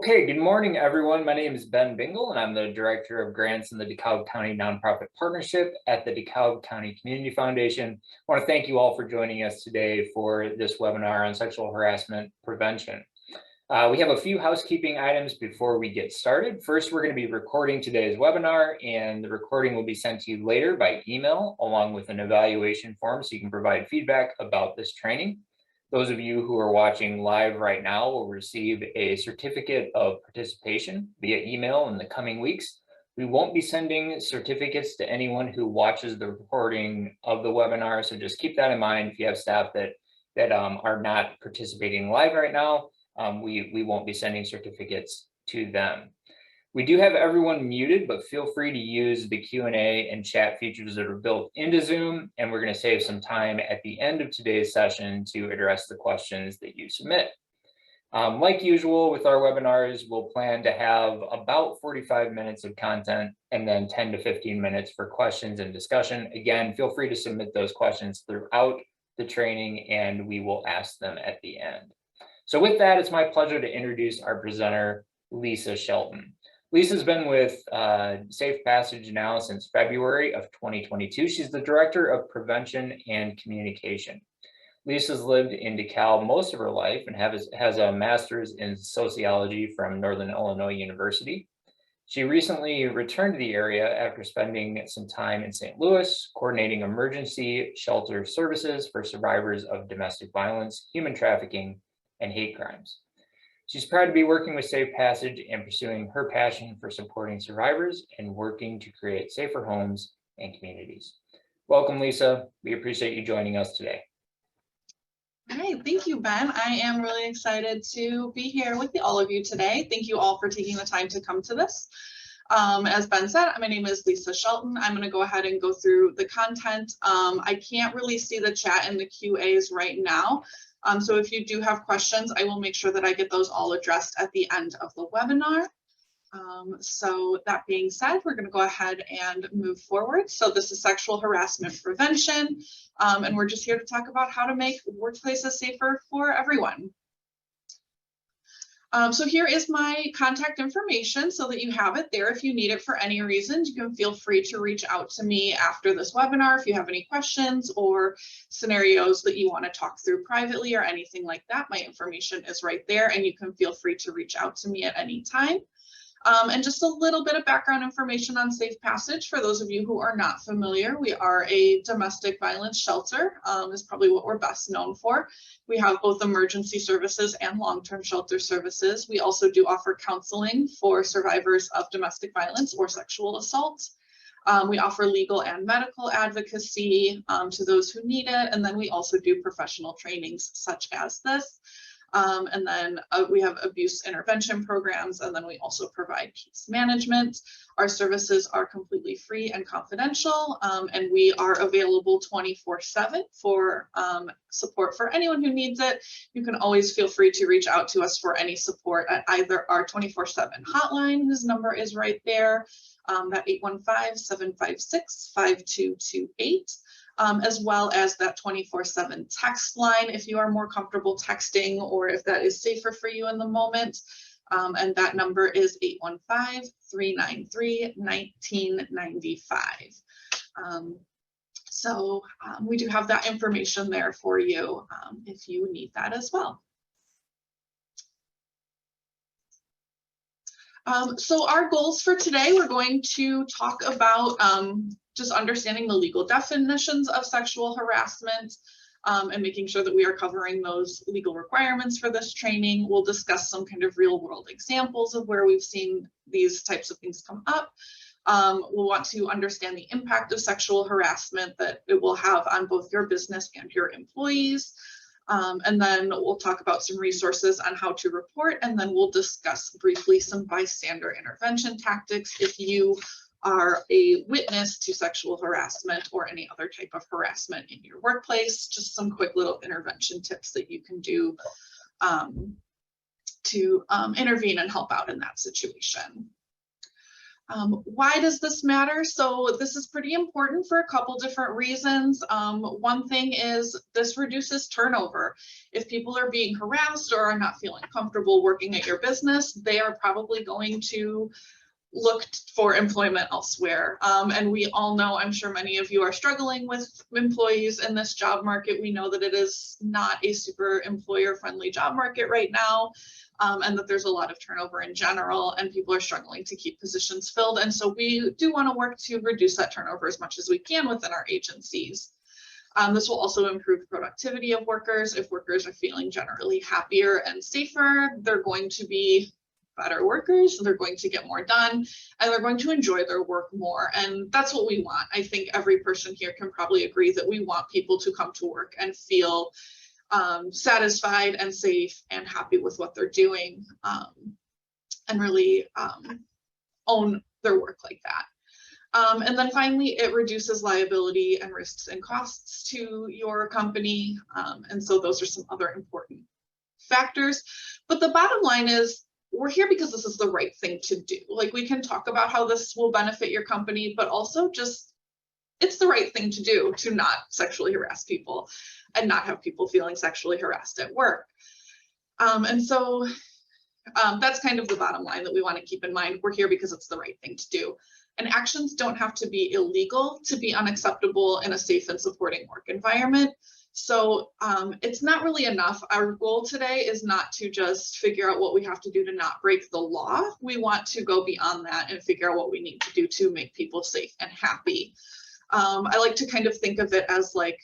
Okay, good morning, everyone. My name is Ben Bingle, and I'm the Director of Grants in the DeKalb County Nonprofit Partnership at the DeKalb County Community Foundation. I want to thank you all for joining us today for this webinar on sexual harassment prevention. We have a few housekeeping items before we get started. First, we're going to be recording today's webinar, and the recording will be sent to you later by email, along with an evaluation form so you can provide feedback about this training. Those of you who are watching live right now will receive a certificate of participation via email in the coming weeks. We won't be sending certificates to anyone who watches the recording of the webinar, so just keep that in mind. If you have staff that are not participating live right now, we won't be sending certificates to them. We do have everyone muted, but feel free to use the Q&A and chat features that are built into Zoom, and we're going to save some time at the end of today's session to address the questions that you submit. Like usual with our webinars, we'll plan to have about 45 minutes of content and then 10 to 15 minutes for questions and discussion. Again, feel free to submit those questions throughout the training, and we will ask them at the end. So with that, it's my pleasure to introduce our presenter, Lisa Shelton. Lisa's been with Safe Passage now since February of 2022. She's the Director of Prevention and Communication. Lisa's lived in DeKalb most of her life and has a master's in sociology from Northern Illinois University. She recently returned to the area after spending some time in St. Louis, coordinating emergency shelter services for survivors of domestic violence, human trafficking, and hate crimes. She's proud to be working with Safe Passage and pursuing her passion for supporting survivors and working to create safer homes and communities. Welcome, Lisa. We appreciate you joining us today. All right, thank you, Ben. I am really excited to be here with all of you today. Thank you all for taking the time to come to this. As Ben said, my name is Lisa Shelton. I'm going to go ahead and go through the content. I can't really see the chat and the QAs right now. So if you do have questions, I will make sure that I get those all addressed at the end of the webinar. So that being said, we're going to go ahead and move forward. So this is sexual harassment prevention, and we're just here to talk about how to make workplaces safer for everyone. So here is my contact information so that you have it there. If you need it for any reason, you can feel free to reach out to me after this webinar if you have any questions or scenarios that you want to talk through privately or anything like that. My information is right there, and you can feel free to reach out to me at any time. And just a little bit of background information on Safe Passage. For those of you who are not familiar, we are a domestic violence shelter, is probably what we're best known for. We have both emergency services and long-term shelter services. We also do offer counseling for survivors of domestic violence or sexual assault. We offer legal and medical advocacy to those who need it. And then we also do professional trainings such as this. And then we have abuse intervention programs, and then we also provide case management. Our services are completely free and confidential, and we are available 24/7 for support for anyone who needs it. You can always feel free to reach out to us for any support at either our 24/7 hotline, whose number is right there, that 815-756-5228. As well as that 24/7 text line if you are more comfortable texting or if that is safer for you in the moment. And that number is 815-393-1995. So we do have that information there for you if you need that as well. So our goals for today, we're going to talk about just understanding the legal definitions of sexual harassment and making sure that we are covering those legal requirements for this training. We'll discuss some kind of real world examples of where we've seen these types of things come up. We'll want to understand the impact of sexual harassment that it will have on both your business and your employees. And then we'll talk about some resources on how to report, and then we'll discuss briefly some bystander intervention tactics if you are a witness to sexual harassment or any other type of harassment in your workplace. Just some quick little intervention tips that you can do to intervene and help out in that situation. Why does this matter? So this is pretty important for a couple different reasons. One thing is this reduces turnover. If people are being harassed or are not feeling comfortable working at your business, they are probably going to look for employment elsewhere. And we all know, I'm sure many of you are struggling with employees in this job market. We know that it is not a super employer-friendly job market right now, and that there's a lot of turnover in general, and people are struggling to keep positions filled. And so we do want to work to reduce that turnover as much as we can within our agencies. This will also improve productivity of workers. If workers are feeling generally happier and safer, they're going to be better workers, they're going to get more done, and they're going to enjoy their work more. And that's what we want. I think every person here can probably agree that we want people to come to work and feel satisfied and safe and happy with what they're doing, and really own their work like that. And then finally, it reduces liability and risks and costs to your company. And so those are some other important factors. But the bottom line is, we're here because this is the right thing to do. Like, we can talk about how this will benefit your company, but also just it's the right thing to do to not sexually harass people and not have people feeling sexually harassed at work. And so that's kind of the bottom line that we want to keep in mind. We're here because it's the right thing to do. And actions don't have to be illegal to be unacceptable in a safe and supporting work environment. So it's not really enough. Our goal today is not to just figure out what we have to do to not break the law. We want to go beyond that and figure out what we need to do to make people safe and happy. I like to kind of think of it as like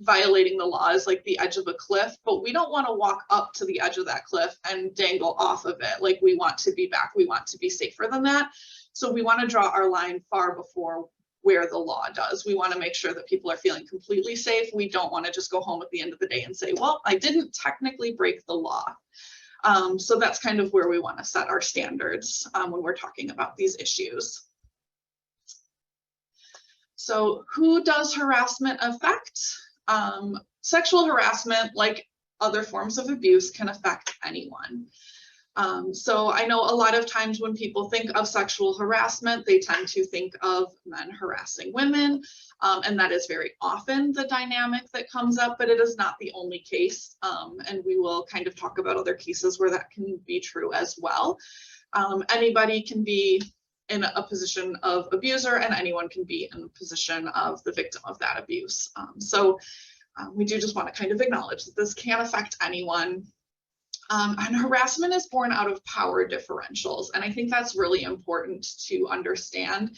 violating the law is like the edge of a cliff, but we don't want to walk up to the edge of that cliff and dangle off of it. Like, we want to be back. We want to be safer than that. So we want to draw our line far before where the law does. We want to make sure that people are feeling completely safe. We don't want to just go home at the end of the day and say, well, I didn't technically break the law. So that's kind of where we want to set our standards when we're talking about these issues. So who does harassment affect? Sexual harassment, like other forms of abuse, can affect anyone. So I know a lot of times when people think of sexual harassment, they tend to think of men harassing women, and that is very often the dynamic that comes up, but it is not the only case. And we will kind of talk about other cases where that can be true as well. Anybody can be in a position of abuser, and anyone can be in a position of the victim of that abuse. So we do just want to kind of acknowledge that this can affect anyone. And harassment is born out of power differentials. And I think that's really important to understand,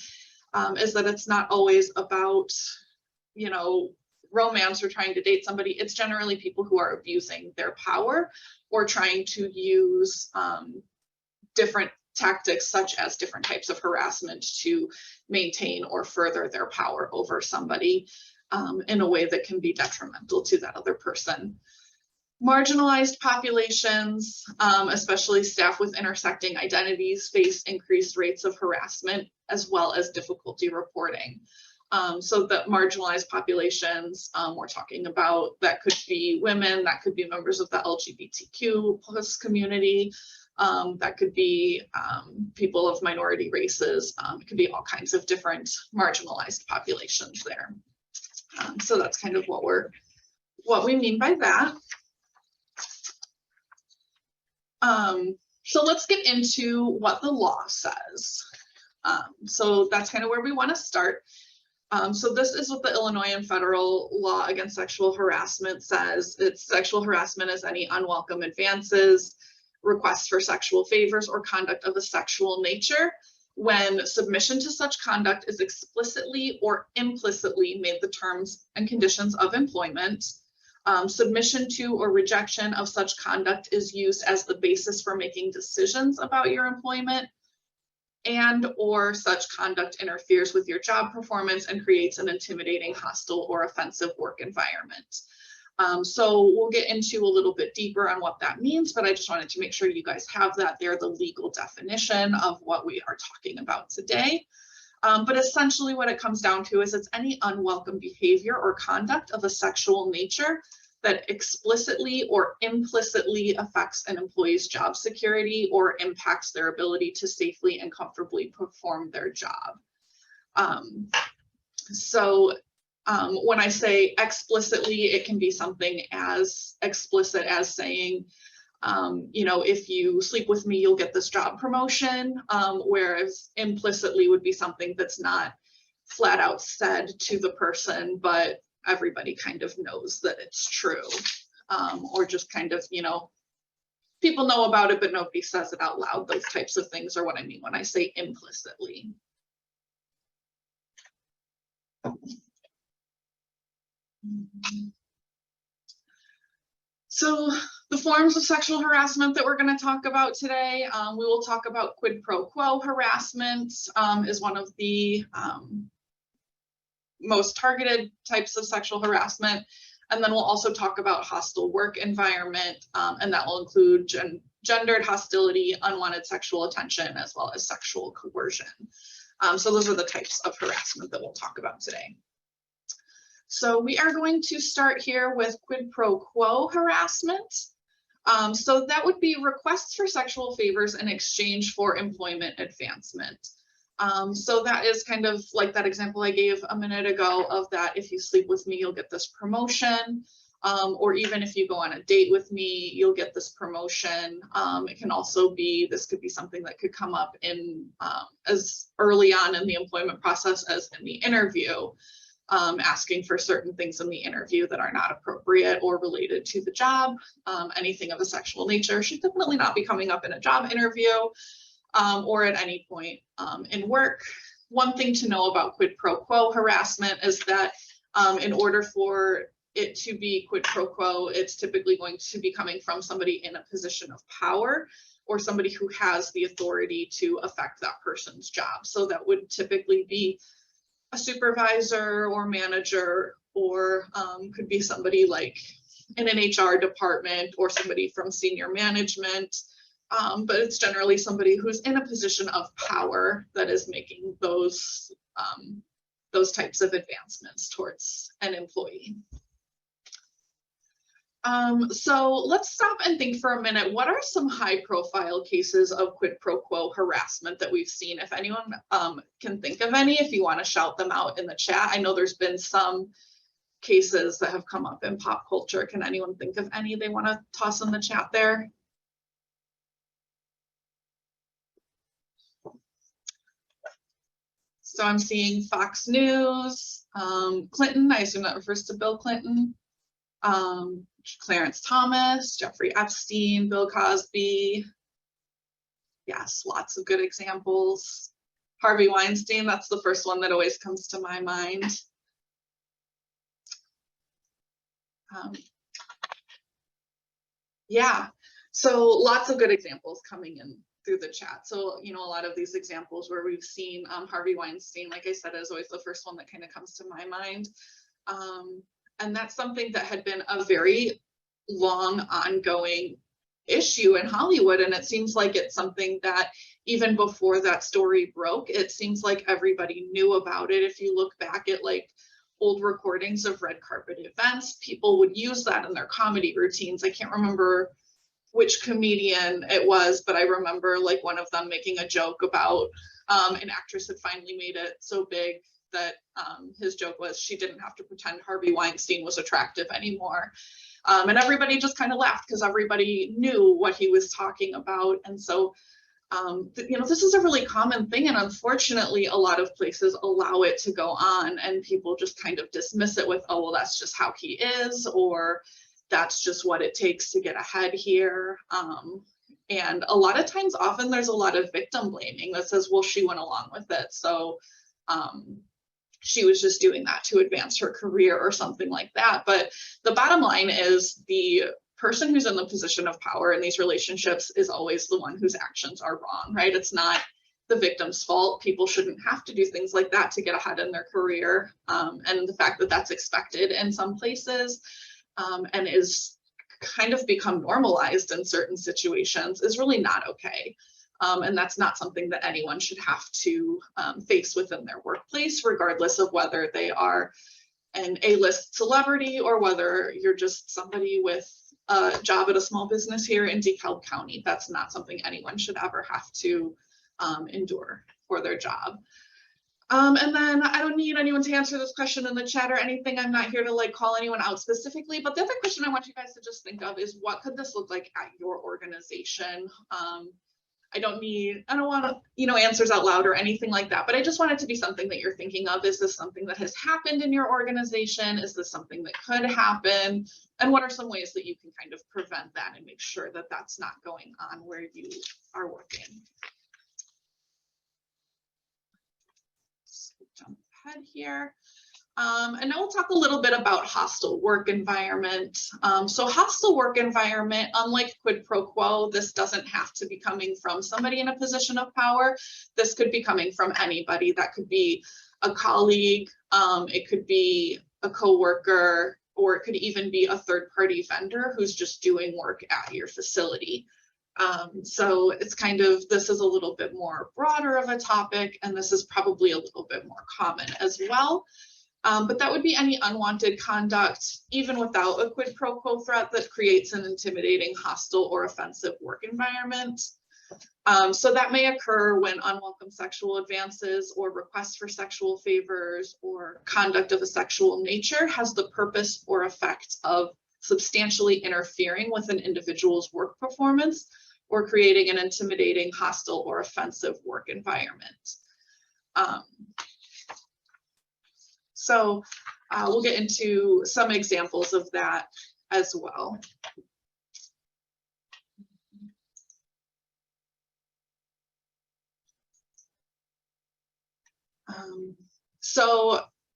is that it's not always about, you know, romance or trying to date somebody. It's generally people who are abusing their power or trying to use different tactics, such as different types of harassment, to maintain or further their power over somebody in a way that can be detrimental to that other person. Marginalized populations, especially staff with intersecting identities, face increased rates of harassment as well as difficulty reporting. So the marginalized populations, we're talking about, that could be women, that could be members of the LGBTQ plus community, that could be people of minority races, it could be all kinds of different marginalized populations there. So that's kind of what we mean by that. So let's get into what the law says. So that's kind of where we want to start. So this is what the Illinois and federal law against sexual harassment says. It's sexual harassment as any unwelcome advances, requests for sexual favors, or conduct of a sexual nature when submission to such conduct is explicitly or implicitly made the terms and conditions of employment. Submission to or rejection of such conduct is used as the basis for making decisions about your employment, and or such conduct interferes with your job performance and creates an intimidating, hostile, or offensive work environment. So we'll get into a little bit deeper on what that means, but I just wanted to make sure you guys have that there, the legal definition of what we are talking about today. But essentially what it comes down to is it's any unwelcome behavior or conduct of a sexual nature that explicitly or implicitly affects an employee's job security or impacts their ability to safely and comfortably perform their job. When I say explicitly, it can be something as explicit as saying, if you sleep with me, you'll get this job promotion, whereas implicitly would be something that's not flat out said to the person, but everybody kind of knows that it's true, or just kind of, people know about it, but nobody says it out loud. Those types of things are what I mean when I say implicitly. So the forms of sexual harassment that we're going to talk about today, we will talk about quid pro quo harassment, is one of the most targeted types of sexual harassment. And then we'll also talk about hostile work environment, and that will include gendered hostility, unwanted sexual attention, as well as sexual coercion. So those are the types of harassment that we'll talk about today. So we are going to start here with quid pro quo harassment. So that would be requests for sexual favors in exchange for employment advancement. So that is kind of like that example I gave a minute ago of that, if you sleep with me, you'll get this promotion. Or even if you go on a date with me, you'll get this promotion. It can also be, this could be something that could come up in as early on in the employment process as in the interview. Asking for certain things in the interview that are not appropriate or related to the job. Anything of a sexual nature should definitely not be coming up in a job interview, or at any point in work. One thing to know about quid pro quo harassment is that in order for it to be quid pro quo, it's typically going to be coming from somebody in a position of power or somebody who has the authority to affect that person's job. So that would typically be a supervisor or manager, or could be somebody like in an HR department or somebody from senior management. But it's generally somebody who's in a position of power that is making those types of advancements towards an employee. So let's stop and think for a minute. What are some high profile cases of quid pro quo harassment that we've seen? If anyone can think of any, if you want to shout them out in the chat. I know there's been some cases that have come up in pop culture. Can anyone think of any they want to toss in the chat there? So I'm seeing Fox News, Clinton, I assume that refers to Bill Clinton. Clarence Thomas, Jeffrey Epstein, Bill Cosby. Yes, lots of good examples. Harvey Weinstein, that's the first one that always comes to my mind. Yeah, so lots of good examples coming in through the chat. So, a lot of these examples where we've seen Harvey Weinstein, like I said, is always the first one that kind of comes to my mind. And that's something that had been a very long ongoing issue in Hollywood. And it seems like it's something that even before that story broke, it seems like everybody knew about it. If you look back at like old recordings of red carpet events, people would use that in their comedy routines. I can't remember which comedian it was, but I remember like one of them making a joke about an actress had finally made it so big that his joke was she didn't have to pretend Harvey Weinstein was attractive anymore. And everybody just kind of laughed because everybody knew what he was talking about. And so, this is a really common thing. And unfortunately, a lot of places allow it to go on and people just kind of dismiss it with, oh, well, that's just how he is, or that's just what it takes to get ahead here. And a lot of times, often there's a lot of victim blaming that says, well, she went along with it. So she was just doing that to advance her career or something like that. But the bottom line is the person who's in the position of power in these relationships is always the one whose actions are wrong, right? It's not the victim's fault. People shouldn't have to do things like that to get ahead in their career. And the fact that that's expected in some places and is kind of become normalized in certain situations is really not okay. And that's not something that anyone should have to face within their workplace, regardless of whether they are an A-list celebrity or whether you're just somebody with a job at a small business here in DeKalb County. That's not something anyone should ever have to endure for their job. And then I don't need anyone to answer this question in the chat or anything. I'm not here to like call anyone out specifically, but the other question I want you guys to just think of is, what could this look like at your organization? I don't want to, answers out loud or anything like that, but I just want it to be something that you're thinking of. Is this something that has happened in your organization? Is this something that could happen? And what are some ways that you can kind of prevent that and make sure that that's not going on where you are working? So jump ahead here. And now we'll talk a little bit about hostile work environment. So hostile work environment, unlike quid pro quo, this doesn't have to be coming from somebody in a position of power. This could be coming from anybody. That could be a colleague, it could be a coworker, or it could even be a third-party vendor who's just doing work at your facility. So it's this is a little bit more broader of a topic, and this is probably a little bit more common as well. But that would be any unwanted conduct, even without a quid pro quo threat, that creates an intimidating, hostile, or offensive work environment. So that may occur when unwelcome sexual advances or requests for sexual favors or conduct of a sexual nature has the purpose or effect of substantially interfering with an individual's work performance or creating an intimidating, hostile, or offensive work environment. So we'll get into some examples of that as well.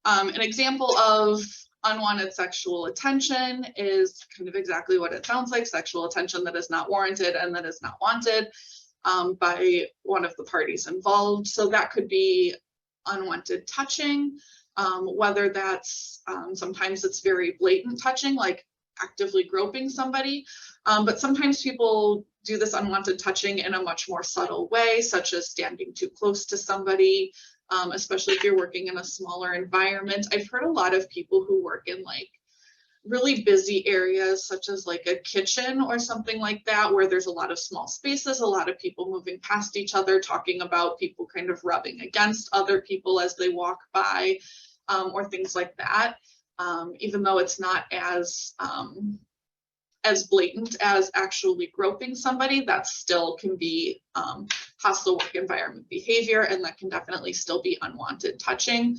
An example of unwanted sexual attention is kind of exactly what it sounds like: sexual attention that is not warranted and that is not wanted by one of the parties involved. So that could be unwanted touching. Whether that's sometimes it's very blatant touching, like actively groping somebody, but sometimes people do this unwanted touching in a much more subtle way, such as standing too close to somebody, especially if you're working in a smaller environment. I've heard a lot of people who work in like really busy areas, such as like a kitchen or something like that, where there's a lot of small spaces, a lot of people moving past each other, talking about people kind of rubbing against other people as they walk by, or things like that. Even though it's not as blatant as actually groping somebody, that still can be hostile work environment behavior, and that can definitely still be unwanted touching.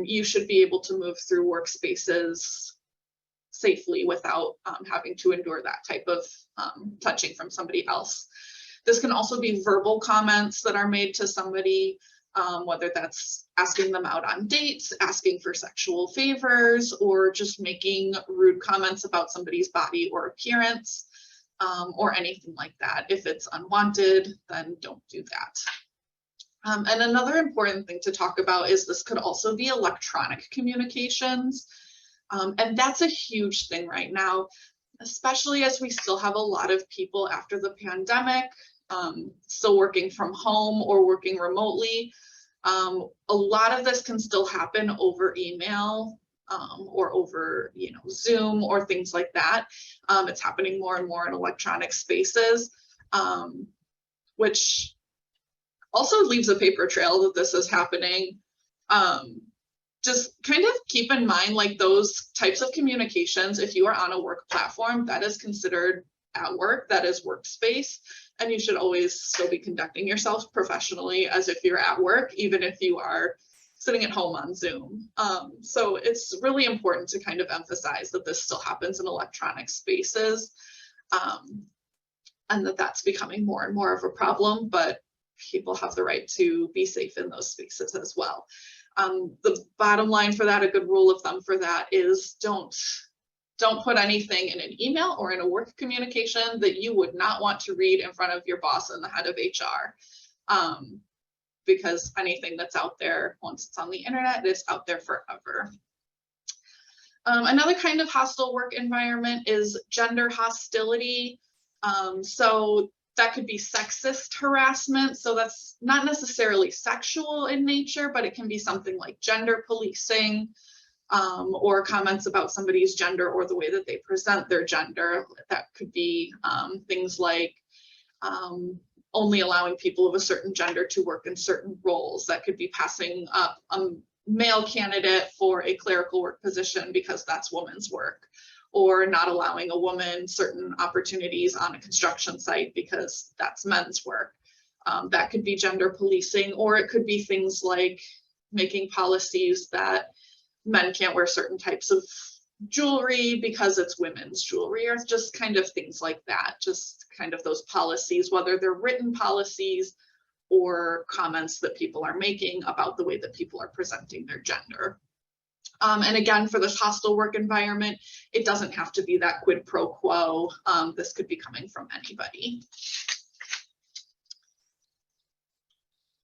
You should be able to move through workspaces safely without having to endure that type of touching from somebody else. This can also be verbal comments that are made to somebody, whether that's asking them out on dates, asking for sexual favors, or just making rude comments about somebody's body or appearance, or anything like that. If it's unwanted, then don't do that. And another important thing to talk about is this could also be electronic communications. And that's a huge thing right now, especially as we still have a lot of people after the pandemic still working from home or working remotely. A lot of this can still happen over email or over Zoom or things like that. It's happening more and more in electronic spaces, which also leaves a paper trail that this is happening. Just kind of keep in mind, like, those types of communications, if you are on a work platform, that is considered at work, that is workspace, and you should always still be conducting yourself professionally as if you're at work, even if you are sitting at home on Zoom. So it's really important to kind of emphasize that this still happens in electronic spaces, and that that's becoming more and more of a problem, but people have the right to be safe in those spaces as well. The bottom line for that, a good rule of thumb for that, is don't put anything in an email or in a work communication that you would not want to read in front of your boss and the head of HR. Because anything that's out there, once it's on the internet, it's out there forever. Another kind of hostile work environment is gender hostility. So that could be sexist harassment. So that's not necessarily sexual in nature, but it can be something like gender policing, or comments about somebody's gender or the way that they present their gender. That could be things like only allowing people of a certain gender to work in certain roles. That could be passing up a male candidate for a clerical work position because that's women's work, or not allowing a woman certain opportunities on a construction site because that's men's work. That could be gender policing, or it could be things like making policies that men can't wear certain types of jewelry because it's women's jewelry, or just kind of things like that. Just kind of those policies, whether they're written policies or comments that people are making about the way that people are presenting their gender. And again, for this hostile work environment, it doesn't have to be that quid pro quo. This could be coming from anybody.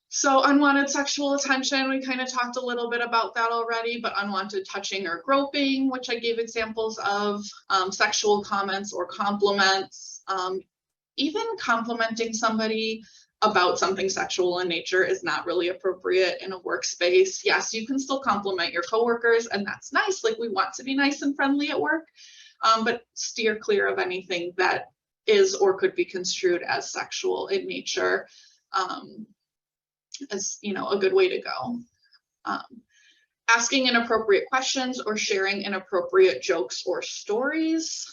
So unwanted sexual attention, we kind of talked a little bit about that already, but unwanted touching or groping, which I gave examples of, sexual comments or compliments, even complimenting somebody about something sexual in nature is not really appropriate in a workspace. Yes, you can still compliment your coworkers, and that's nice. Like, we want to be nice and friendly at work, but steer clear of anything that is or could be construed as sexual in nature. Is, you know, a good way to go. Asking inappropriate questions or sharing inappropriate jokes or stories,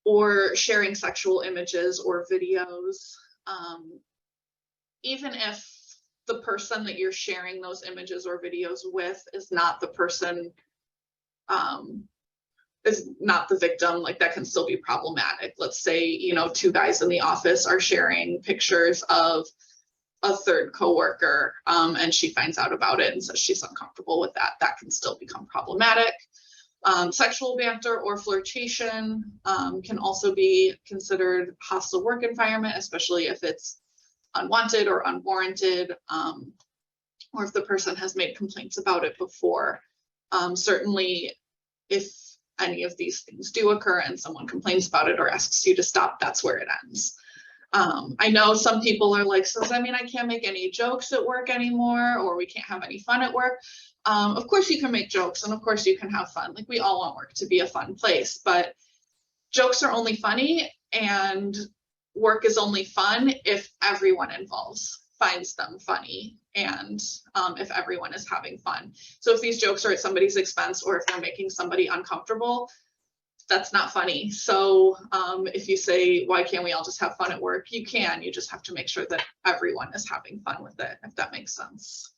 or sharing sexual images or videos. Even if the person that you're sharing those images or videos with is not the person, is not the victim, like, that can still be problematic. Let's say, you know, two guys in the office are sharing pictures of a third coworker, and she finds out about it and says she's uncomfortable with that. That can still become problematic. Sexual banter or flirtation can also be considered hostile work environment, especially if it's unwanted or unwarranted, or if the person has made complaints about it before. Certainly, if any of these things do occur and someone complains about it or asks you to stop, that's where it ends. I know some people are like, so does that mean I can't make any jokes at work anymore, or we can't have any fun at work? Of course you can make jokes, and of course you can have fun. Like, we all want work to be a fun place, but jokes are only funny and work is only fun if everyone involved finds them funny, and if everyone is having fun. So if these jokes are at somebody's expense, or if they're making somebody uncomfortable, that's not funny. So if you say, why can't we all just have fun at work? You can, you just have to make sure that everyone is having fun with it, if that makes sense.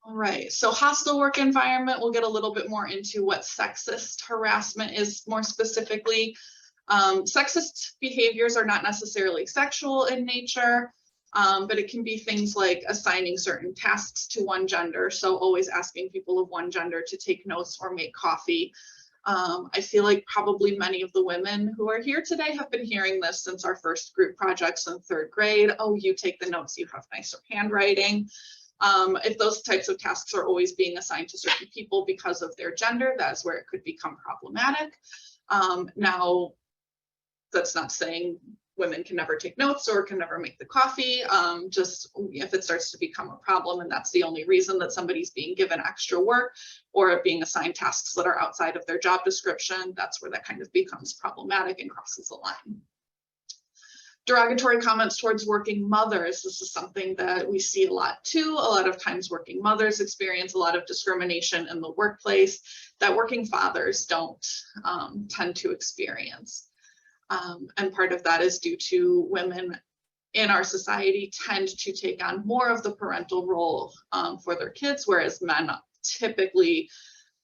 All right, so hostile work environment, we'll get a little bit more into what sexist harassment is more specifically. Sexist behaviors are not necessarily sexual in nature. But it can be things like assigning certain tasks to one gender. So always asking people of one gender to take notes or make coffee. I feel like probably many of the women who are here today have been hearing this since our first group projects in 3rd grade. Oh, you take the notes, you have nicer handwriting. If those types of tasks are always being assigned to certain people because of their gender, that's where it could become problematic. Now, that's not saying women can never take notes or can never make the coffee. Just if it starts to become a problem and that's the only reason that somebody's being given extra work or being assigned tasks that are outside of their job description, that's where that kind of becomes problematic and crosses the line. Derogatory comments towards working mothers. This is something that we see a lot too. A lot of times working mothers experience a lot of discrimination in the workplace that working fathers don't tend to experience. And part of that is due to women in our society tend to take on more of the parental role for their kids, whereas men typically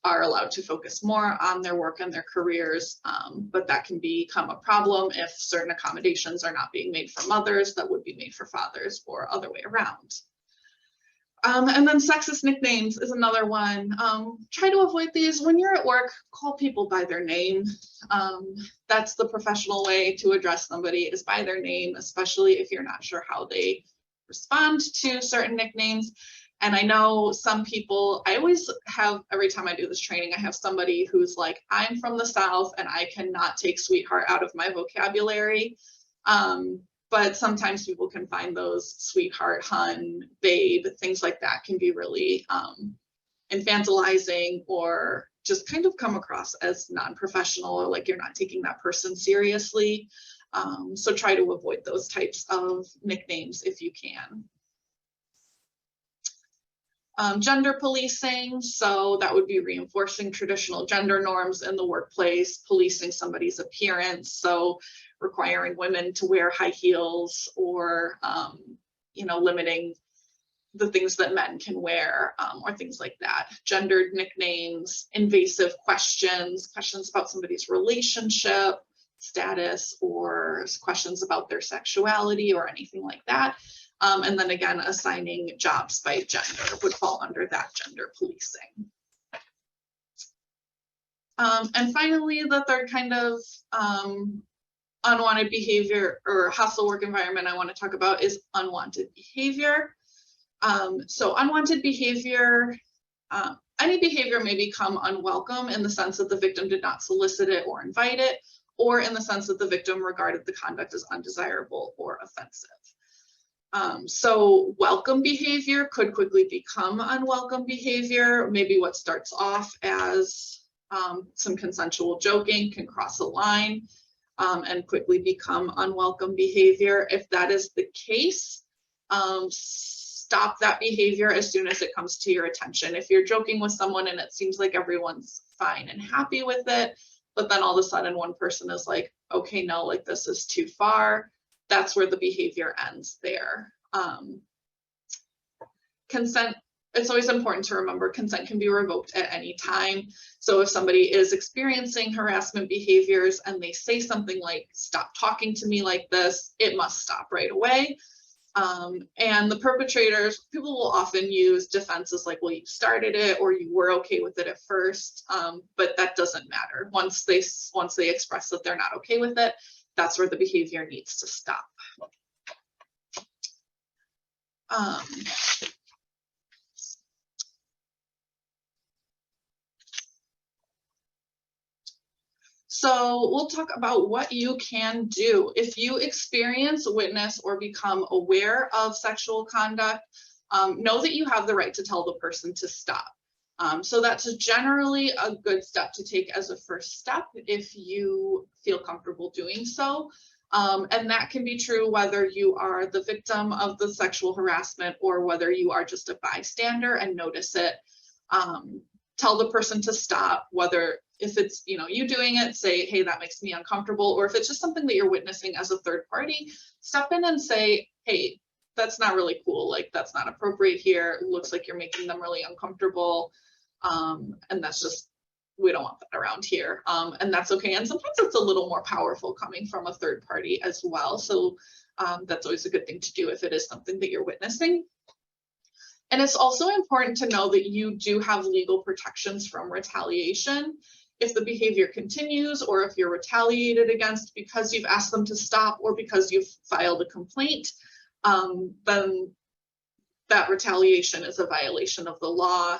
are allowed to focus more on their work and their careers. But that can become a problem if certain accommodations are not being made for mothers that would be made for fathers, or other way around. And then sexist nicknames is another one. Try to avoid these. When you're at work, call people by their name. That's the professional way to address somebody, is by their name, especially if you're not sure how they respond to certain nicknames. And I know some people, I always have, every time I do this training, I have somebody who's like, I'm from the South and I cannot take sweetheart out of my vocabulary. but sometimes people can find those sweetheart, hun, babe, things like that can be really infantilizing, or just kind of come across as non-professional, or like you're not taking that person seriously. So try to avoid those types of nicknames if you can. Gender policing, so that would be reinforcing traditional gender norms in the workplace, policing somebody's appearance, so requiring women to wear high heels, or limiting the things that men can wear, or things like that. Gendered nicknames, invasive questions about somebody's relationship status, or questions about their sexuality or anything like that. And then again, assigning jobs by gender would fall under that gender policing. And finally, the third kind of unwanted behavior or hostile work environment I want to talk about is unwanted behavior. So unwanted behavior, any behavior may become unwelcome in the sense that the victim did not solicit it or invite it, or in the sense that the victim regarded the conduct as undesirable or offensive. So welcome behavior could quickly become unwelcome behavior. Maybe what starts off as some consensual joking can cross a line and quickly become unwelcome behavior. If that is the case, stop that behavior as soon as it comes to your attention. If you're joking with someone and it seems like everyone's fine and happy with it, but then all of a sudden one person is like, okay, no, like this is too far, that's where the behavior ends there. Consent, it's always important to remember consent can be revoked at any time. So if somebody is experiencing harassment behaviors and they say something like, stop talking to me like this, it must stop right away. And the perpetrators, people will often use defenses like, well, you started it, or you were okay with it at first, but that doesn't matter. Once they express that they're not okay with it, that's where the behavior needs to stop. So we'll talk about what you can do if you experience, witness, or become aware of sexual conduct. Know that you have the right to tell the person to stop. So that's generally a good step to take as a first step if you feel comfortable doing so. And that can be true whether you are the victim of the sexual harassment or whether you are just a bystander and notice it. Tell the person to stop, whether if it's you doing it, say, hey, that makes me uncomfortable, or if it's just something that you're witnessing as a third party, step in and say, hey, that's not really cool, like that's not appropriate here, it looks like you're making them really uncomfortable, and that's just, we don't want that around here, and that's okay. And sometimes it's a little more powerful coming from a third party as well, so that's always a good thing to do if it is something that you're witnessing. And it's also important to know that you do have legal protections from retaliation. If the behavior continues, or if you're retaliated against because you've asked them to stop or because you've filed a complaint, then that retaliation is a violation of the law.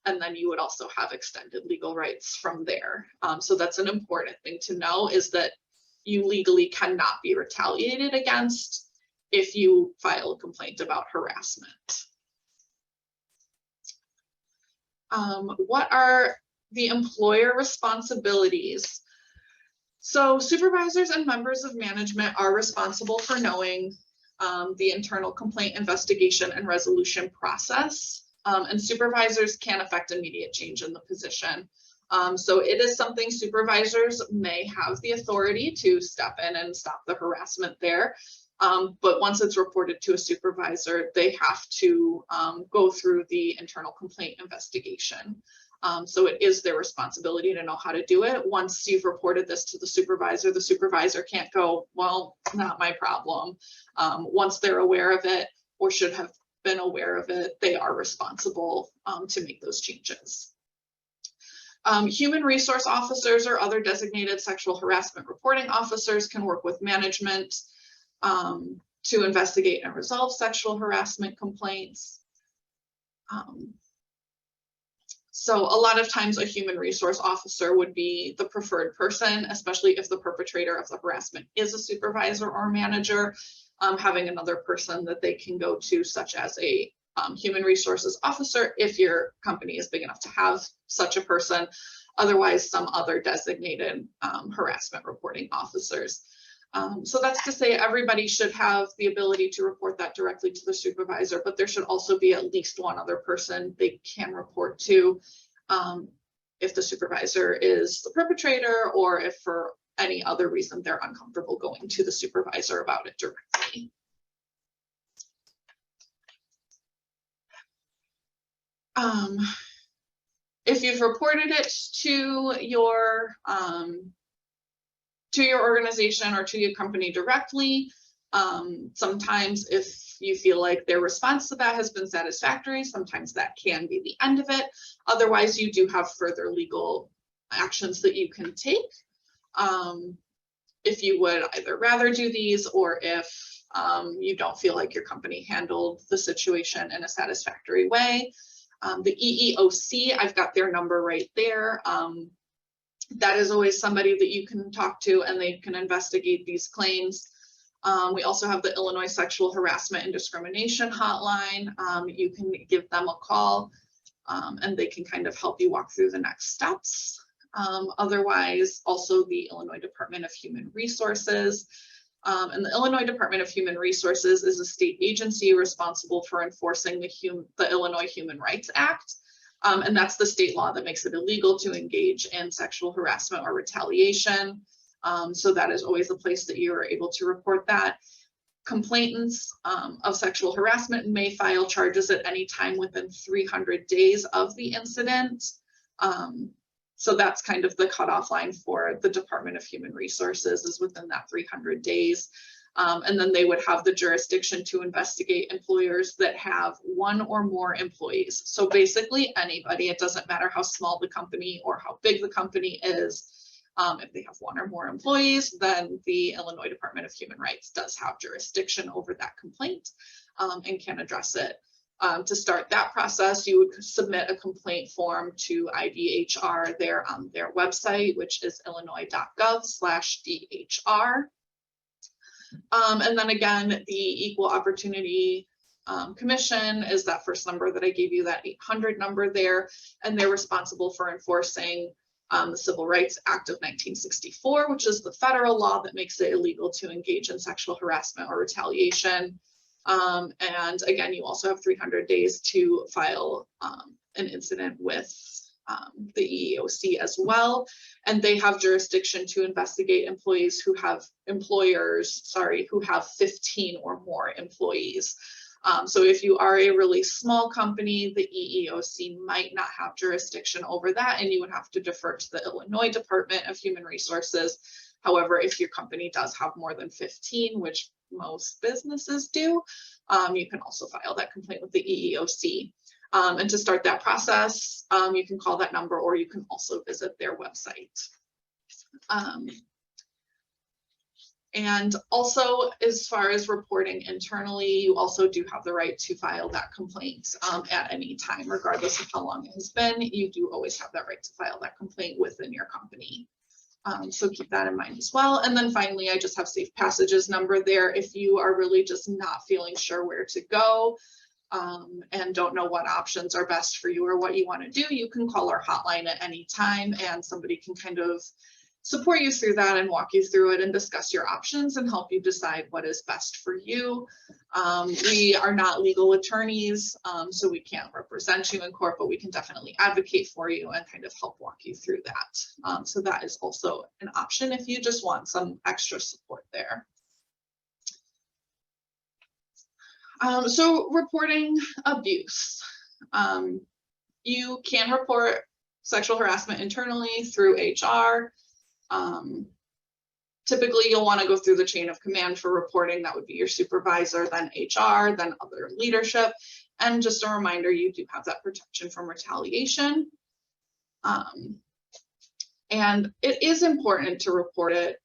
And then you would also have extended legal rights from there. So that's an important thing to know, is that you legally cannot be retaliated against if you file a complaint about harassment. What are the employer responsibilities? So supervisors and members of management are responsible for knowing the internal complaint investigation and resolution process, and supervisors can affect immediate change in the position. So it is something supervisors may have the authority to step in and stop the harassment there. But once it's reported to a supervisor, they have to go through the internal complaint investigation. So it is their responsibility to know how to do it. Once you've reported this to the supervisor can't go, well, not my problem. Once they're aware of it, or should have been aware of it, they are responsible to make those changes. Human resource officers or other designated sexual harassment reporting officers can work with management to investigate and resolve sexual harassment complaints. So a lot of times a human resource officer would be the preferred person, especially if the perpetrator of the harassment is a supervisor or manager. Having another person that they can go to, such as a human resources officer, if your company is big enough to have such a person. Otherwise, some other designated harassment reporting officers. So that's to say everybody should have the ability to report that directly to the supervisor, but there should also be at least one other person they can report to if the supervisor is the perpetrator, or if for any other reason they're uncomfortable going to the supervisor about it directly. If you've reported it to your organization or to your company directly, sometimes if you feel like their response to that has been satisfactory, sometimes that can be the end of it. Otherwise, you do have further legal actions that you can take. If you would either rather do these, or if you don't feel like your company handled the situation in a satisfactory way. The EEOC, I've got their number right there. That is always somebody that you can talk to, and they can investigate these claims. We also have the Illinois Sexual Harassment and Discrimination Hotline. You can give them a call, and they can kind of help you walk through the next steps. Otherwise, also the Illinois Department of Human Resources. And the Illinois Department of Human Resources is a state agency responsible for enforcing the Illinois Human Rights Act. And that's the state law that makes it illegal to engage in sexual harassment or retaliation. So that is always a place that you are able to report that. Complainants of sexual harassment may file charges at any time within 300 days of the incident. So that's kind of the cutoff line for the Department of Human Resources, is within that 300 days. And then they would have the jurisdiction to investigate employers that have one or more employees. So basically anybody, it doesn't matter how small the company or how big the company is. If they have one or more employees, then the Illinois Department of Human Rights does have jurisdiction over that complaint and can address it. To start that process, you would submit a complaint form to IDHR there on their website, which is illinois.gov/DHR. And then again, the Equal Opportunity Commission is that first number that I gave you, that 800 number there, and they're responsible for enforcing the Civil Rights Act of 1964, which is the federal law that makes it illegal to engage in sexual harassment or retaliation. And again, you also have 300 days to file an incident with the EEOC as well. And they have jurisdiction to investigate employers who have 15 or more employees. So if you are a really small company, the EEOC might not have jurisdiction over that, and you would have to defer to the Illinois Department of Human Resources. However, if your company does have more than 15, which most businesses do, you can also file that complaint with the EEOC. And to start that process, you can call that number, or you can also visit their website. And also, as far as reporting internally, you also do have the right to file that complaint at any time, regardless of how long it has been. You do always have that right to file that complaint within your company. So keep that in mind as well. And then finally, I just have Safe Passage's number there. If you are really just not feeling sure where to go and don't know what options are best for you or what you want to do, you can call our hotline at any time, and somebody can kind of support you through that and walk you through it and discuss your options and help you decide what is best for you. We are not legal attorneys, so we can't represent you in court, but we can definitely advocate for you and kind of help walk you through that. So that is also an option if you just want some extra support there. So reporting abuse. You can report sexual harassment internally through HR. Typically, you'll want to go through the chain of command for reporting. That would be your supervisor, then HR, then other leadership. And just a reminder, you do have that protection from retaliation. And it is important to report it.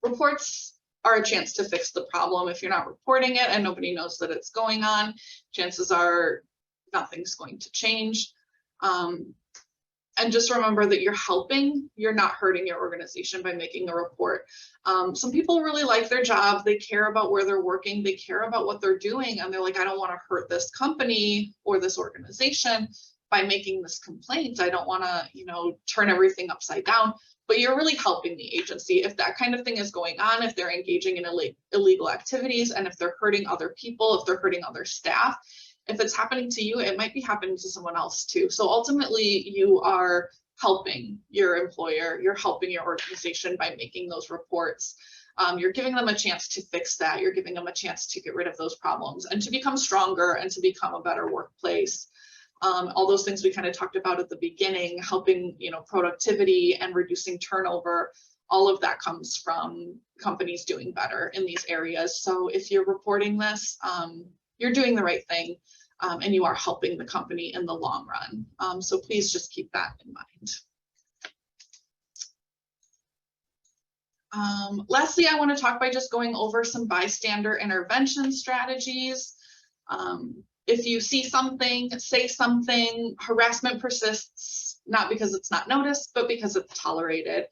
Reports are a chance to fix the problem. If you're not reporting it and nobody knows that it's going on, chances are nothing's going to change. And just remember that you're helping, you're not hurting your organization by making a report. Some people really like their job, they care about where they're working, they care about what they're doing, and they're like, I don't want to hurt this company or this organization by making this complaint. I don't want to, you know, turn everything upside down. But you're really helping the agency. If that kind of thing is going on, if they're engaging in illegal activities, and if they're hurting other people, if they're hurting other staff, if it's happening to you, it might be happening to someone else too. So ultimately, you are helping your employer, you're helping your organization by making those reports. You're giving them a chance to fix that. You're giving them a chance to get rid of those problems and to become stronger and to become a better workplace. All those things we kind of talked about at the beginning, helping, you know, productivity and reducing turnover, all of that comes from companies doing better in these areas. So if you're reporting this, you're doing the right thing, and you are helping the company in the long run. So please just keep that in mind. Lastly, I want to talk by just going over some bystander intervention strategies. If you see something, say something, harassment persists, not because it's not noticed, but because it's tolerated.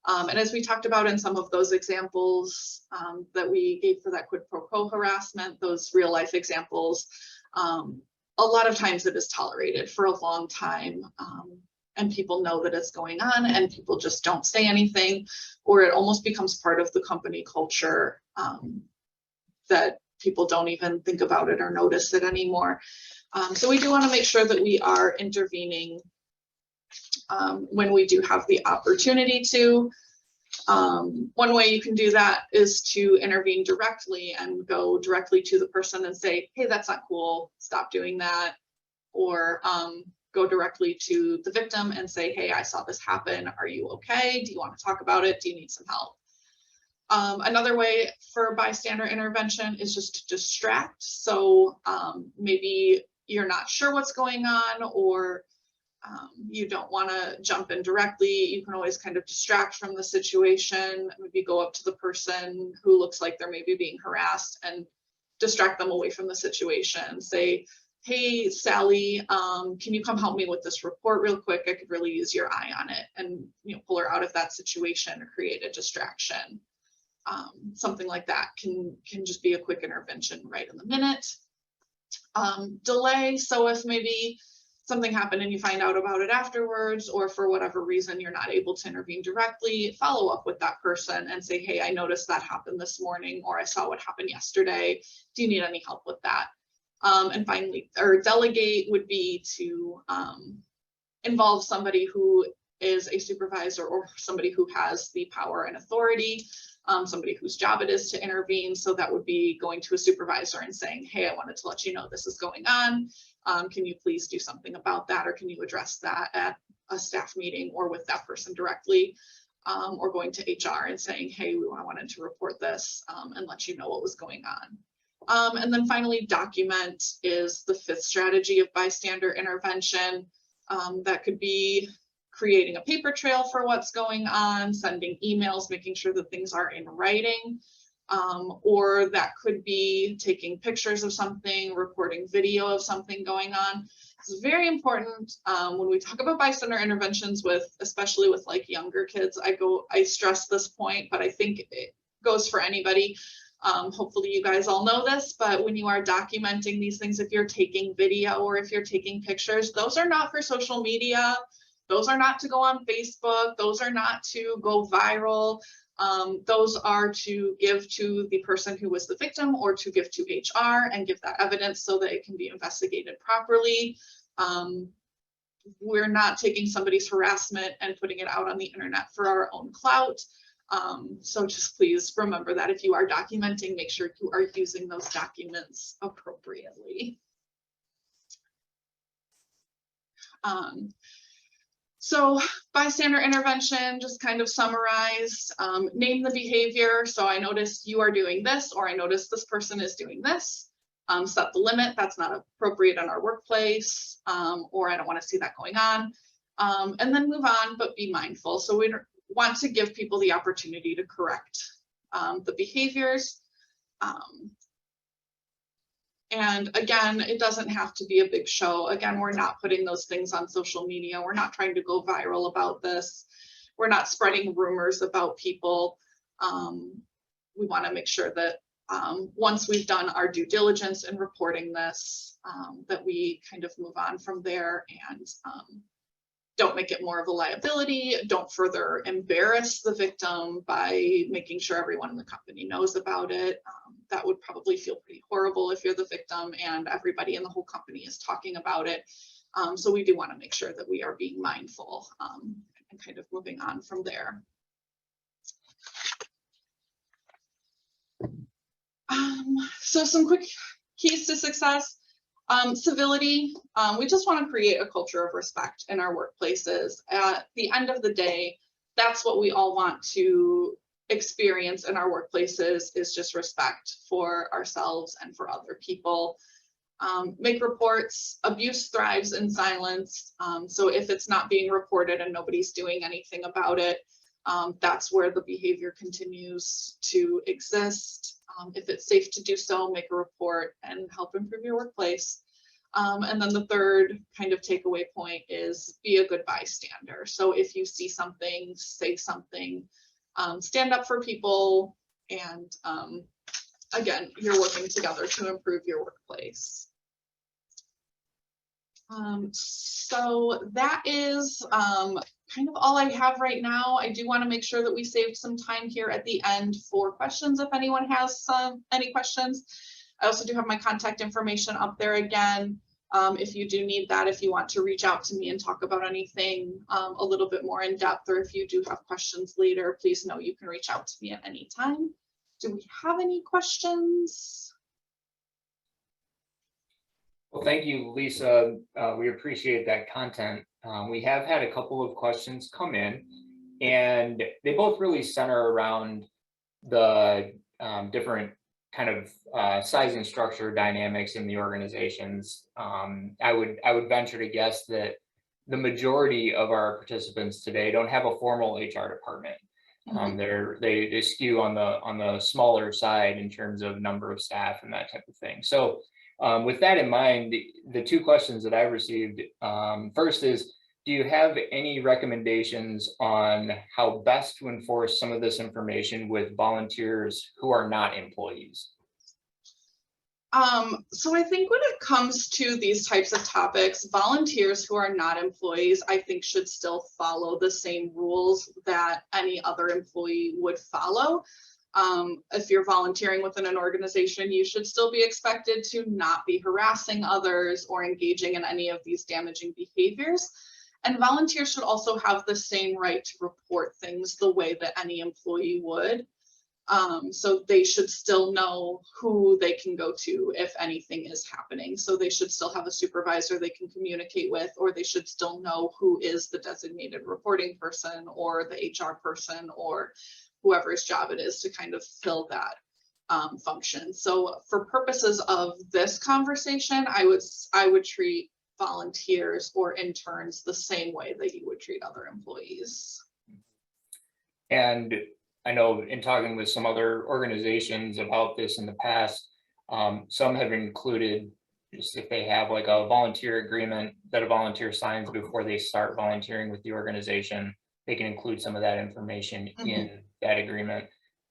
And as we talked about in some of those examples that we gave for that quid pro quo harassment, those real life examples, a lot of times it is tolerated for a long time, and people know that it's going on and people just don't say anything, or it almost becomes part of the company culture that people don't even think about it or notice it anymore. So we do want to make sure that we are intervening when we do have the opportunity to. One way you can do that is to intervene directly and go directly to the person and say, hey, that's not cool, stop doing that. Or go directly to the victim and say, hey, I saw this happen, are you okay? Do you want to talk about it? Do you need some help? Another way for bystander intervention is just to distract. So maybe you're not sure what's going on, or you don't want to jump in directly. You can always kind of distract from the situation. Maybe go up to the person who looks like they're maybe being harassed and distract them away from the situation. Say, hey, Sally, can you come help me with this report real quick? I could really use your eye on it, and, you know, pull her out of that situation or create a distraction. Something like that can just be a quick intervention right in the minute. Delay. So if maybe something happened and you find out about it afterwards, or for whatever reason you're not able to intervene directly, follow up with that person and say, hey, I noticed that happened this morning, or I saw what happened yesterday. Do you need any help with that? And finally, or delegate would be to involve somebody who is a supervisor or somebody who has the power and authority, somebody whose job it is to intervene. So that would be going to a supervisor and saying, hey, I wanted to let you know this is going on. Can you please do something about that? Or can you address that at a staff meeting or with that person directly? Or going to HR and saying, hey, I wanted to report this and let you know what was going on. And then finally, document is the fifth strategy of bystander intervention. That could be creating a paper trail for what's going on, sending emails, making sure that things are in writing, or that could be taking pictures of something, recording video of something going on. It's very important when we talk about bystander interventions especially with like younger kids. I stress this point, but I think it goes for anybody. Hopefully you guys all know this, but when you are documenting these things, if you're taking video or if you're taking pictures, those are not for social media. Those are not to go on Facebook. Those are not to go viral. Those are to give to the person who was the victim, or to give to HR and give that evidence so that it can be investigated properly. We're not taking somebody's harassment and putting it out on the internet for our own clout. So just please remember that if you are documenting, make sure you are using those documents appropriately. So bystander intervention, just kind of summarize, name the behavior. So I noticed you are doing this, or I noticed this person is doing this. Set the limit, that's not appropriate in our workplace, or I don't want to see that going on. And then move on, but be mindful. So we want to give people the opportunity to correct the behaviors. And again, it doesn't have to be a big show. Again, we're not putting those things on social media. We're not trying to go viral about this. We're not spreading rumors about people. We want to make sure that once we've done our due diligence in reporting this, that we kind of move on from there and don't make it more of a liability, don't further embarrass the victim by making sure everyone in the company knows about it. That would probably feel pretty horrible if you're the victim and everybody in the whole company is talking about it. So we do want to make sure that we are being mindful and kind of moving on from there. So some quick keys to success. Civility. We just want to create a culture of respect in our workplaces. At the end of the day, that's what we all want to experience in our workplaces, is just respect for ourselves and for other people. Make reports. Abuse thrives in silence. So if it's not being reported and nobody's doing anything about it, that's where the behavior continues to exist. If it's safe to do so, make a report and help improve your workplace. And then the third kind of takeaway point is be a good bystander. So if you see something, say something, stand up for people, and again, you're working together to improve your workplace. So that is kind of all I have right now. I do want to make sure that we saved some time here at the end for questions if anyone has any questions. I also do have my contact information up there again. If you do need that, if you want to reach out to me and talk about anything a little bit more in depth, or if you do have questions later, please know you can reach out to me at any time. Do we have any questions? Well, thank you, Lisa. We appreciate that content. We have had a couple of questions come in, and they both really center around the different kind of size and structure dynamics in the organizations. I would venture to guess that the majority of our participants today don't have a formal HR department. They skew on the smaller side in terms of number of staff and that type of thing. So with that in mind, the two questions that I've received, first is, do you have any recommendations on how best to enforce some of this information with volunteers who are not employees? So I think when it comes to these types of topics, volunteers who are not employees, I think should still follow the same rules that any other employee would follow. If you're volunteering within an organization, you should still be expected to not be harassing others or engaging in any of these damaging behaviors. And volunteers should also have the same right to report things the way that any employee would. So they should still know who they can go to if anything is happening. So they should still have a supervisor they can communicate with, or they should still know who is the designated reporting person or the HR person or whoever's job it is to kind of fill that function. So for purposes of this conversation, I would treat volunteers or interns the same way that you would treat other employees. And I know in talking with some other organizations about this in the past, some have included, just if they have like a volunteer agreement that a volunteer signs before they start volunteering with the organization, they can include some of that information in that agreement.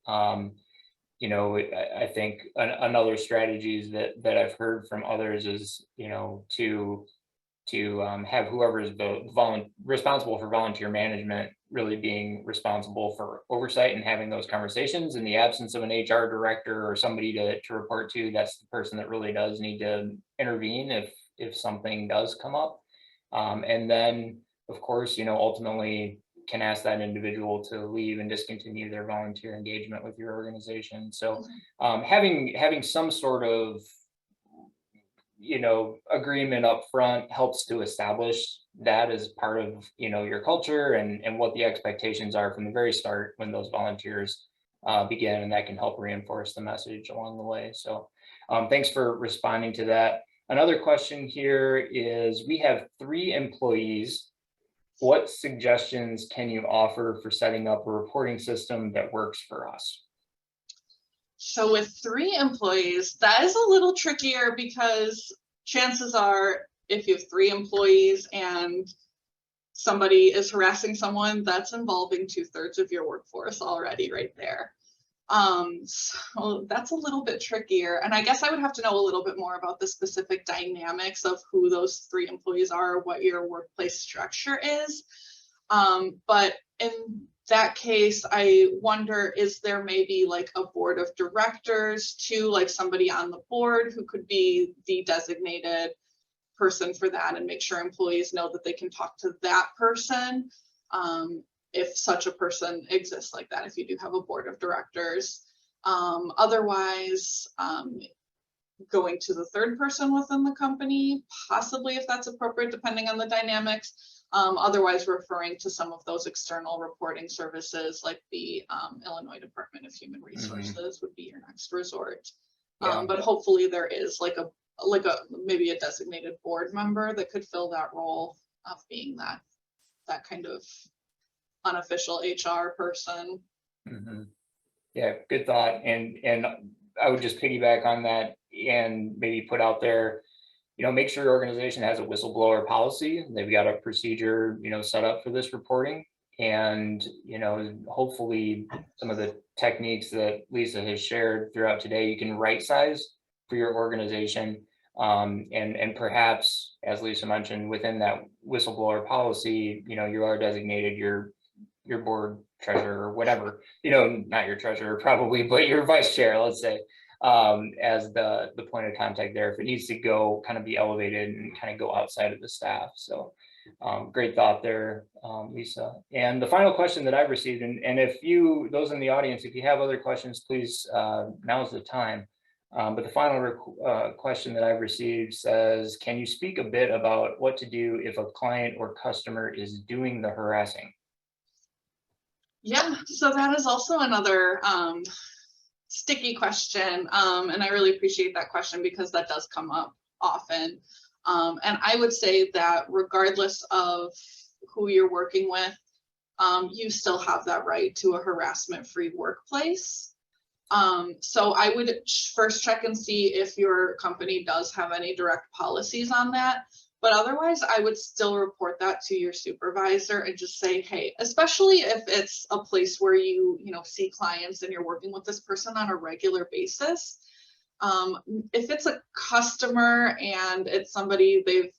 You know, I think another strategies that I've heard from others is, you know, to have whoever is the responsible for volunteer management really being responsible for oversight and having those conversations. In the absence of an HR director or somebody to report to, that's the person that really does need to intervene if something does come up. And then, of course, you know, ultimately can ask that individual to leave and discontinue their volunteer engagement with your organization. So having some sort of, you know, agreement up front helps to establish that as part of, you know, your culture and what the expectations are from the very start when those volunteers begin, and that can help reinforce the message along the way. So thanks for responding to that. Another question here is, we have 3 employees. What suggestions can you offer for setting up a reporting system that works for us? So with 3 employees, that is a little trickier because chances are if you have 3 employees and somebody is harassing someone, that's involving 2/3 of your workforce already right there. So that's a little bit trickier. And I guess I would have to know a little bit more about the specific dynamics of who those 3 employees are, what your workplace structure is. But in that case, I wonder, is there maybe like a board of directors too, like somebody on the board who could be the designated person for that and make sure employees know that they can talk to that person, if such a person exists like that, if you do have a board of directors. Otherwise, going to the 3rd person within the company, possibly if that's appropriate, depending on the dynamics. Otherwise, referring to some of those external reporting services like the Illinois Department of Human Resources would be your next resort. Yeah. But hopefully there is like a maybe a designated board member that could fill that role of being that kind of unofficial HR person. Yeah, good thought. And I would just piggyback on that and maybe put out there, make sure your organization has a whistleblower policy. They've got a procedure, set up for this reporting. And, hopefully some of the techniques that Lisa has shared throughout today, you can right size for your organization. And perhaps, as Lisa mentioned, within that whistleblower policy, you are designated your board treasurer or whatever, not your treasurer probably, but your vice chair, let's say, as the point of contact there. If it needs to go, kind of be elevated and kind of go outside of the staff. So great thought there, Lisa. And the final question that I've received, and if those in the audience, if you have other questions, please, now's the time. But the final question that I've received says, can you speak a bit about what to do if a client or customer is doing the harassing? Yeah, so that is also another sticky question. And I really appreciate that question because that does come up often. And I would say that regardless of who you're working with, you still have that right to a harassment-free workplace. So I would first check and see if your company does have any direct policies on that. But otherwise, I would still report that to your supervisor and just say, hey, especially if it's a place where you see clients and you're working with this person on a regular basis. If it's a customer and it's somebody they've,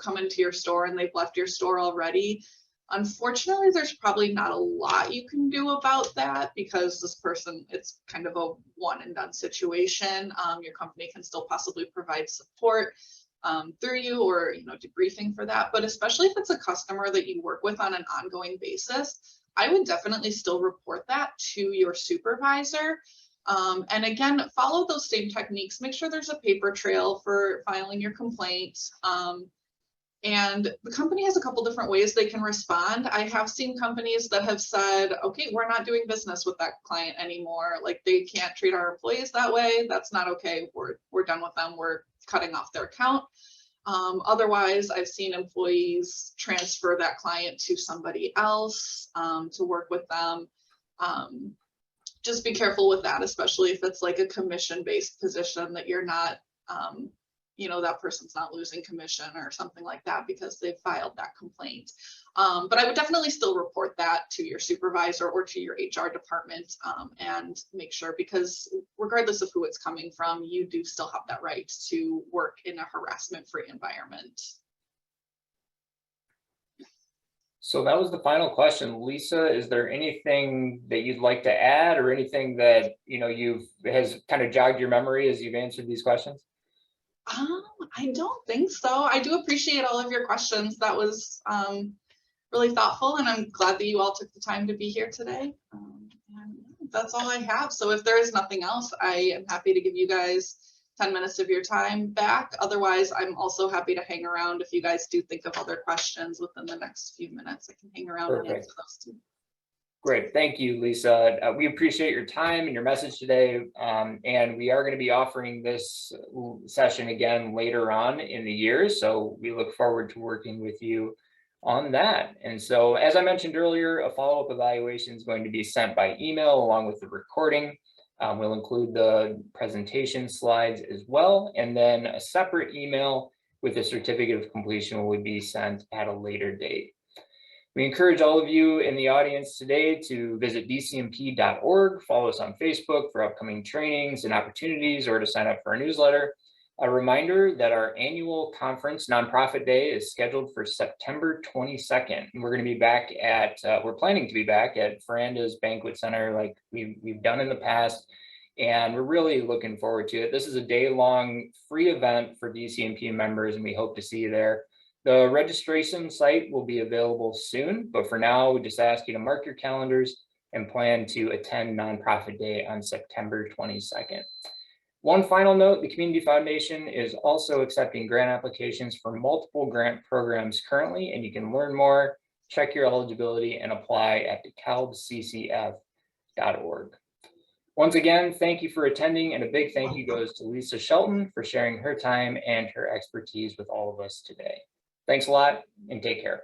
come into your store and they've left your store already, unfortunately, there's probably not a lot you can do about that because this person, it's kind of a one and done situation. Your company can still possibly provide support through you or debriefing for that. But especially if it's a customer that you work with on an ongoing basis, I would definitely still report that to your supervisor. And again, follow those same techniques. Make sure there's a paper trail for filing your complaint. And the company has a couple different ways they can respond. I have seen companies that have said, okay, we're not doing business with that client anymore. Like they can't treat our employees that way. That's not okay. We're done with them. We're cutting off their account. Otherwise, I've seen employees transfer that client to somebody else to work with them. Just be careful with that, especially if it's like a commission-based position that you're not, that person's not losing commission or something like that because they've filed that complaint. But I would definitely still report that to your supervisor or to your HR department and make sure, because regardless of who it's coming from, you do still have that right to work in a harassment-free environment. So that was the final question. Lisa, is there anything that you'd like to add or anything that, has kind of jogged your memory as you've answered these questions? I don't think so. I do appreciate all of your questions. That was really thoughtful, and I'm glad that you all took the time to be here today. And that's all I have. So if there is nothing else, I am happy to give you guys 10 minutes of your time back. Otherwise, I'm also happy to hang around if you guys do think of other questions within the next few minutes. I can hang around and answer those too. Great. Thank you, Lisa. We appreciate your time and your message today. And we are going to be offering this session again later on in the year. So we look forward to working with you on that. And so, as I mentioned earlier, a follow-up evaluation is going to be sent by email along with the recording. We'll include the presentation slides as well, and then a separate email with a certificate of completion will be sent at a later date. We encourage all of you in the audience today to visit dcnp.org, follow us on Facebook for upcoming trainings and opportunities, or to sign up for our newsletter. A reminder that our annual conference, Nonprofit Day, is scheduled for September 22nd. We're going to be back at, we're planning to be back at Veranda's Banquet Center like we've done in the past, and we're really looking forward to it. This is a day-long free event for DCNP members, and we hope to see you there. The registration site will be available soon, but for now, we just ask you to mark your calendars and plan to attend Nonprofit Day on September 22nd. One final note, the Community Foundation is also accepting grant applications for multiple grant programs currently, and you can learn more, check your eligibility, and apply at DeKalbCCF.org. Once again, thank you for attending, and a big thank you goes to Lisa Shelton for sharing her time and her expertise with all of us today. Thanks a lot, and take care.